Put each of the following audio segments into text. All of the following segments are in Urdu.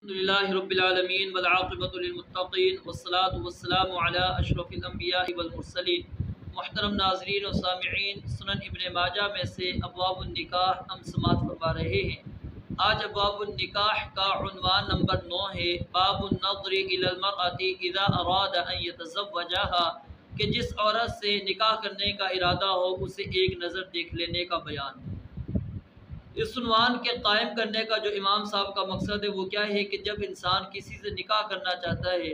الحمدللہ رب العالمین والعاقبۃ للمتقین والصلاة والسلام علی اشرف الانبیاء والمرسلین۔ محترم ناظرین و سامعین، سنن ابن ماجہ میں سے ابواب النکاح ہم سماعت فرما رہے ہیں۔ آج ابواب النکاح کا عنوان نمبر 9 ہے، باب النظر الی المرأة اذا اراد ان يتزوجها، کہ جس عورت سے نکاح کرنے کا ارادہ ہو اسے ایک نظر دیکھ لینے کا بیان۔ اس عنوان کے قائم کرنے کا جو امام صاحب کا مقصد ہے وہ کیا ہے کہ جب انسان کسی سے نکاح کرنا چاہتا ہے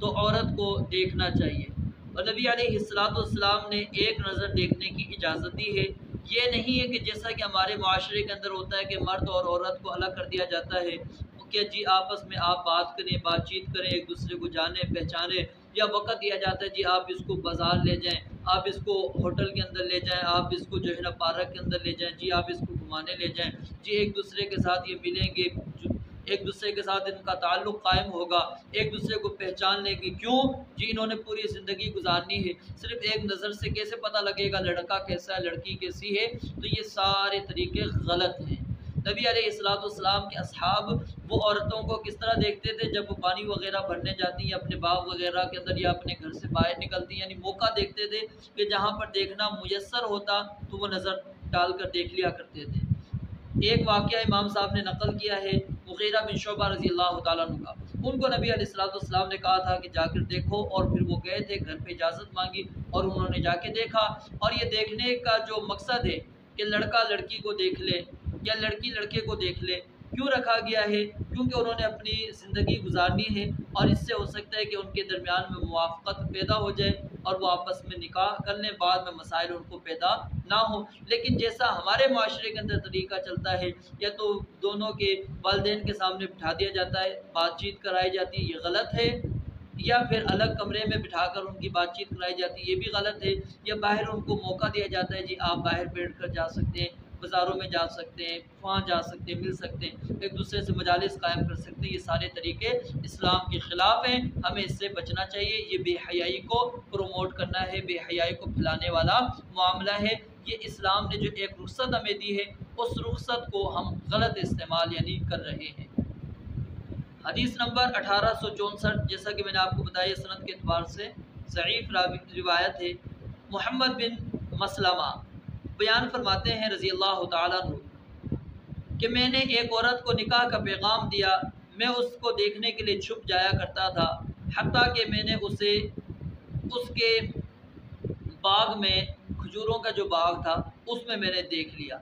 تو عورت کو دیکھنا چاہیے، اور نبی علیہ السلام نے ایک نظر دیکھنے کی اجازت دی ہے۔ یہ نہیں ہے کہ جیسا کہ ہمارے معاشرے کے اندر ہوتا ہے کہ مرد اور عورت کو الگ کر دیا جاتا ہے کہ جی آپس میں آپ بات کریں، بات چیت کریں، ایک دوسرے کو جانیں پہچانیں، یا وقت دیا جاتا ہے جی آپ اس کو بازار لے جائیں، آپ اس کو ہوٹل کے اندر لے جائیں، آپ اس کو جو ہے نا پارک کے اندر لے جائیں، جی آپ اس کو گھمانے لے جائیں، جی ایک دوسرے کے ساتھ یہ ملیں گے، ایک دوسرے کے ساتھ ان کا تعلق قائم ہوگا، ایک دوسرے کو پہچان لیں گے۔ کیوں؟ جی انہوں نے پوری زندگی گزارنی ہے، صرف ایک نظر سے کیسے پتہ لگے گا لڑکا کیسا ہے، لڑکی کیسی ہے؟ تو یہ سارے طریقے غلط ہیں۔ نبی علیہ السلام کے اصحاب وہ عورتوں کو کس طرح دیکھتے تھے جب وہ پانی وغیرہ بھرنے جاتی یا اپنے باغ وغیرہ کے اندر یا اپنے گھر سے باہر نکلتی، یعنی موقع دیکھتے تھے کہ جہاں پر دیکھنا میسر ہوتا تو وہ نظر ڈال کر دیکھ لیا کرتے تھے۔ ایک واقعہ امام صاحب نے نقل کیا ہے مغیرہ بن شعبہ رضی اللہ تعالیٰ عنہ کا۔ ان کو نبی علیہ السلام نے کہا تھا کہ جا کر دیکھو، اور پھر وہ گئے تھے، گھر پہ اجازت مانگی اور انہوں نے جا کے دیکھا۔ اور یہ دیکھنے کا جو مقصد ہے کہ لڑکا لڑکی کو دیکھ لے یا لڑکی لڑکے کو دیکھ لے، کیوں رکھا گیا ہے؟ کیونکہ انہوں نے اپنی زندگی گزارنی ہے، اور اس سے ہو سکتا ہے کہ ان کے درمیان میں موافقت پیدا ہو جائے اور وہ آپس میں نکاح کر لیں، بعد میں مسائل ان کو پیدا نہ ہو۔ لیکن جیسا ہمارے معاشرے کے اندر طریقہ چلتا ہے، یا تو دونوں کے والدین کے سامنے بٹھا دیا جاتا ہے، بات چیت کرائی جاتی ہے، یہ غلط ہے، یا پھر الگ کمرے میں بٹھا کر ان کی بات چیت کرائی جاتی ہے، یہ بھی غلط ہے، یا باہر ان کو موقع دیا جاتا ہے جی آپ باہر بیٹھ کر جا سکتے ہیں، بازاروں میں جا سکتے ہیں، وہاں جا سکتے ہیں، مل سکتے ہیں، ایک دوسرے سے مجالس قائم کر سکتے ہیں۔ یہ سارے طریقے اسلام کے خلاف ہیں، ہمیں اس سے بچنا چاہیے۔ یہ بے حیائی کو پروموٹ کرنا ہے، بے حیائی کو پھیلانے والا معاملہ ہے۔ یہ اسلام نے جو ایک رخصت ہمیں دی ہے اس رخصت کو ہم غلط استعمال یعنی کر رہے ہیں۔ حدیث نمبر 1864، جیسا کہ میں نے آپ کو بتایا سند کے اعتبار سے ضعیف روایت ہے۔ محمد بن مسلمہ بیان فرماتے ہیں رضی اللہ تعالیٰ عنہ کہ میں نے ایک عورت کو نکاح کا پیغام دیا، میں اس کو دیکھنے کے لیے چھپ جایا کرتا تھا، حتیٰ کہ میں نے اسے اس کے باغ میں، کھجوروں کا جو باغ تھا اس میں نے دیکھ لیا۔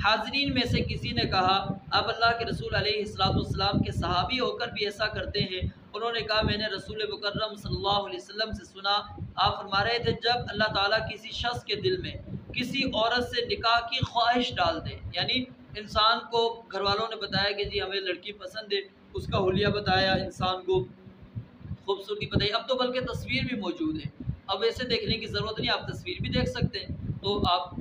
حاضرین میں سے کسی نے کہا آپ اللہ کے رسول علیہ السلام کے صحابی ہو کر بھی ایسا کرتے ہیں؟ انہوں نے کہا میں نے رسول مکرم صلی اللہ علیہ وسلم سے سنا، آپ فرما رہے تھے جب اللہ تعالیٰ کسی شخص کے دل میں کسی عورت سے نکاح کی خواہش ڈال دے، یعنی انسان کو گھر والوں نے بتایا کہ جی ہمیں لڑکی پسند ہے، اس کا حلیہ بتایا، انسان کو خوبصورتی بتائی، اب تو بلکہ تصویر بھی موجود ہے، اب ویسے دیکھنے کی ضرورت نہیں، آپ تصویر بھی دیکھ سکتے ہیں، تو آپ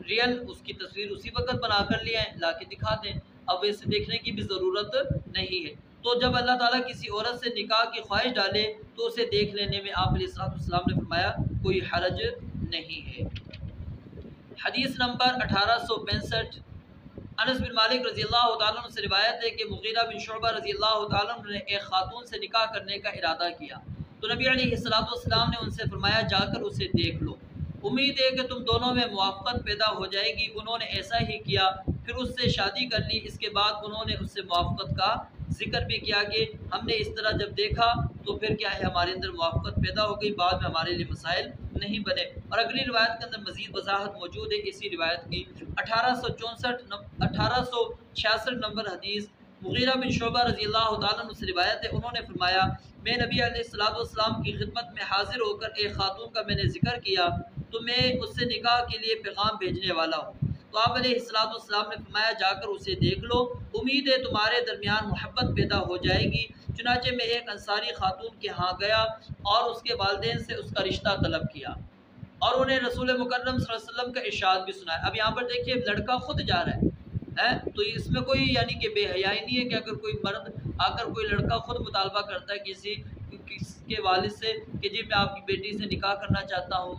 ریئل اس کی تصویر اسی وقت بنا کر لے آئیں، لا کے دکھا دیں، اب ویسے دیکھنے کی بھی ضرورت نہیں ہے۔ تو جب اللہ تعالیٰ کسی عورت سے نکاح کی خواہش ڈالے تو اسے دیکھ لینے میں آپ علیہ السلام نے فرمایا کوئی حرج نہیں ہے۔ حدیث نمبر 1865، انس بن مالک رضی اللہ تعالیٰ عنہ سے روایت ہے کہ مغیرہ بن شعبہ رضی اللہ تعالیٰ عنہ نے ایک خاتون سے نکاح کرنے کا ارادہ کیا، تو نبی علیہ السلام نے ان سے فرمایا جا کر اسے دیکھ لو، امید ہے کہ تم دونوں میں موافقت پیدا ہو جائے گی۔ انہوں نے ایسا ہی کیا، پھر اس سے شادی کر لی۔ اس کے بعد انہوں نے اس سے موافقت کا ذکر بھی کیا کہ ہم نے اس طرح جب دیکھا تو پھر کیا ہے ہمارے اندر موافقت پیدا ہو گئی، بعد میں ہمارے لیے مسائل نہیں بنے۔ اور اگلی روایت کے اندر مزید وضاحت موجود ہے اسی روایت کی۔ 1866 نمبر حدیث مغیرہ بن شعبہ رضی اللہ تعالیٰ عنہ سے روایت ہے، انہوں نے فرمایا میں نبی علیہ السلام کی خدمت میں حاضر ہو کر ایک خاتون کا میں نے ذکر کیا، تو میں اس سے نکاح کے لیے پیغام بھیجنے والا ہوں، تو آپ علیہ السلام نے فرمایا جا کر اسے دیکھ لو، امید ہے تمہارے درمیان محبت پیدا ہو جائے گی۔ چنانچہ میں ایک انصاری خاتون کے ہاں گیا اور اس کے والدین سے اس کا رشتہ طلب کیا، اور انہیں رسول مکرم صلی اللہ علیہ وسلم کا ارشاد بھی سنایا۔ اب یہاں پر دیکھیے لڑکا خود جا رہا ہے، تو اس میں کوئی یعنی کہ بے حیائی نہیں ہے کہ اگر کوئی مرد آ کر کوئی لڑکا خود مطالبہ کرتا ہے کسی کے والد سے کہ جی میں آپ کی بیٹی سے نکاح کرنا چاہتا ہوں،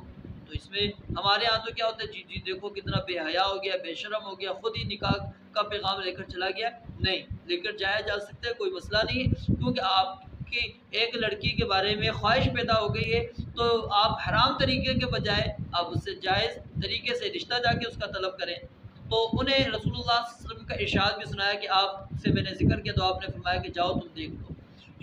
تو اس میں ہمارے ہاں تو کیا ہوتا ہے، جی جی دیکھو کتنا بے حیا ہو گیا، بے شرم ہو گیا، خود ہی نکاح کا پیغام لے کر چلا گیا. نہیں، لے کر جایا جا سکتا ہے، کوئی مسئلہ نہیں ہے. کیونکہ آپ کی ایک لڑکی کے بارے میں خواہش پیدا ہو گئی ہے تو آپ حرام طریقے کے بجائے آپ اس سے جائز طریقے سے رشتہ جا کے اس کا طلب کریں. تو انہیں رسول اللہ صلی اللہ علیہ وسلم کا ارشاد بھی سنایا کہ آپ سے میں نے ذکر کیا تو آپ نے فرمایا کہ جاؤ تم دیکھ لو.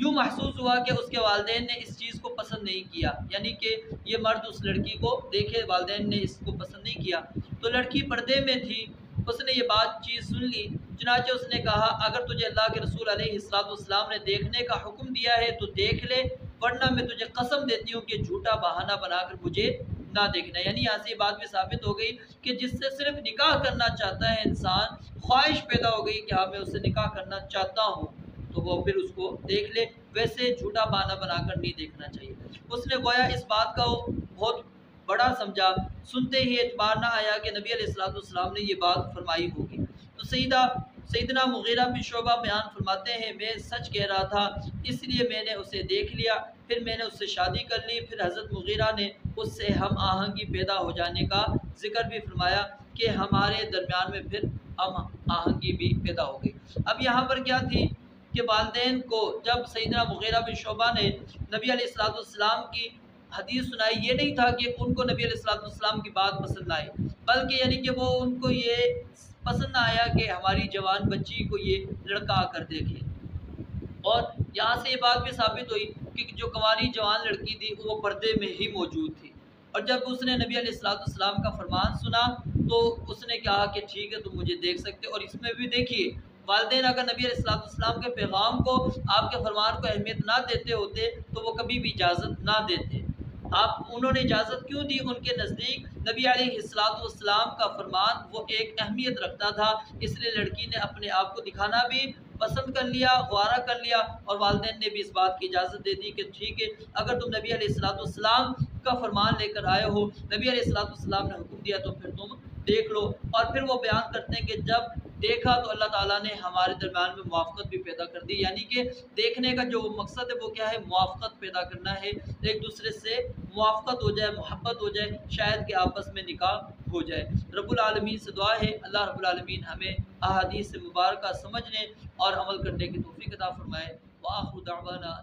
یوں محسوس ہوا کہ اس کے والدین نے اس چیز کو پسند نہیں کیا، یعنی کہ یہ مرد اس لڑکی کو دیکھے، والدین نے اس کو پسند نہیں کیا. تو لڑکی پردے میں تھی، اس نے یہ بات چیز سن لی. چنانچہ اس نے کہا اگر تجھے اللہ کے رسول علیہ السلام نے دیکھنے کا حکم دیا ہے تو دیکھ لے، ورنہ میں تجھے قسم دیتی ہوں کہ جھوٹا بہانہ بنا کر مجھے نہ دیکھنا. یعنی یہاں سے یہ بات بھی ثابت ہو گئی کہ جس سے صرف نکاح کرنا چاہتا ہے انسان، خواہش پیدا ہو گئی کہ ہاں میں اس سے نکاح کرنا چاہتا ہوں، تو وہ پھر اس کو دیکھ لے، ویسے جھوٹا بہانہ بنا کر نہیں دیکھنا چاہیے. اس نے گویا اس بات کا بہت بڑا سمجھا، سنتے ہی اعتبار نہ آیا کہ نبی علیہ السلام نے یہ بات فرمائی ہوگی. تو سیدنا مغیرہ بن شعبہ بیان فرماتے ہیں میں سچ کہہ رہا تھا، اس لیے میں نے اسے دیکھ لیا، پھر میں نے اس سے شادی کر لی. پھر حضرت مغیرہ نے اس سے ہم آہنگی پیدا ہو جانے کا ذکر بھی فرمایا کہ ہمارے درمیان میں پھر ہم آہنگی بھی پیدا ہو گئی. اب یہاں پر کیا تھی کہ والدین کو جب سیدنا مغیرہ بن شعبہ نے نبی علیہ السلام کی حدیث سنائی، یہ نہیں تھا کہ ان کو نبی علیہ السلام کی بات پسند آئی، بلکہ یعنی کہ وہ ان کو یہ پسند نہ آیا کہ ہماری جوان بچی کو یہ لڑکا آ کر دیکھے. اور یہاں سے یہ بات بھی ثابت ہوئی کہ جو کنواری جوان لڑکی تھی وہ پردے میں ہی موجود تھی. اور جب اس نے نبی علیہ السلام کا فرمان سنا تو اس نے کہا کہ ٹھیک ہے تم مجھے دیکھ سکتے. اور اس میں بھی دیکھیے والدین اگر نبی علیہ السلام کے پیغام کو، آپ کے فرمان کو اہمیت نہ دیتے ہوتے تو وہ کبھی بھی اجازت نہ دیتے. انہوں نے اجازت کیوں دی؟ ان کے نزدیک نبی علیہ السلام کا فرمان وہ ایک اہمیت رکھتا تھا، اس لیے لڑکی نے اپنے آپ کو دکھانا بھی پسند کر لیا، غوارہ کر لیا، اور والدین نے بھی اس بات کی اجازت دے دی کہ ٹھیک ہے اگر تم نبی علیہ السلام کا فرمان لے کر آئے ہو، نبی علیہ السلام نے حکم دیا تو پھر تم دیکھ لو. اور پھر وہ بیان کرتے ہیں کہ جب دیکھا تو اللہ تعالیٰ نے ہمارے درمیان میں موافقت بھی پیدا کر دی. یعنی کہ دیکھنے کا جو مقصد ہے وہ کیا ہے؟ موافقت پیدا کرنا ہے، ایک دوسرے سے موافقت ہو جائے، محبت ہو جائے، شاید کہ آپس میں نکاح ہو جائے. رب العالمین سے دعا ہے اللہ رب العالمین ہمیں احادیث مبارکہ سمجھنے اور عمل کرنے کی توفیق عطا فرمائے. وآخر دعوانا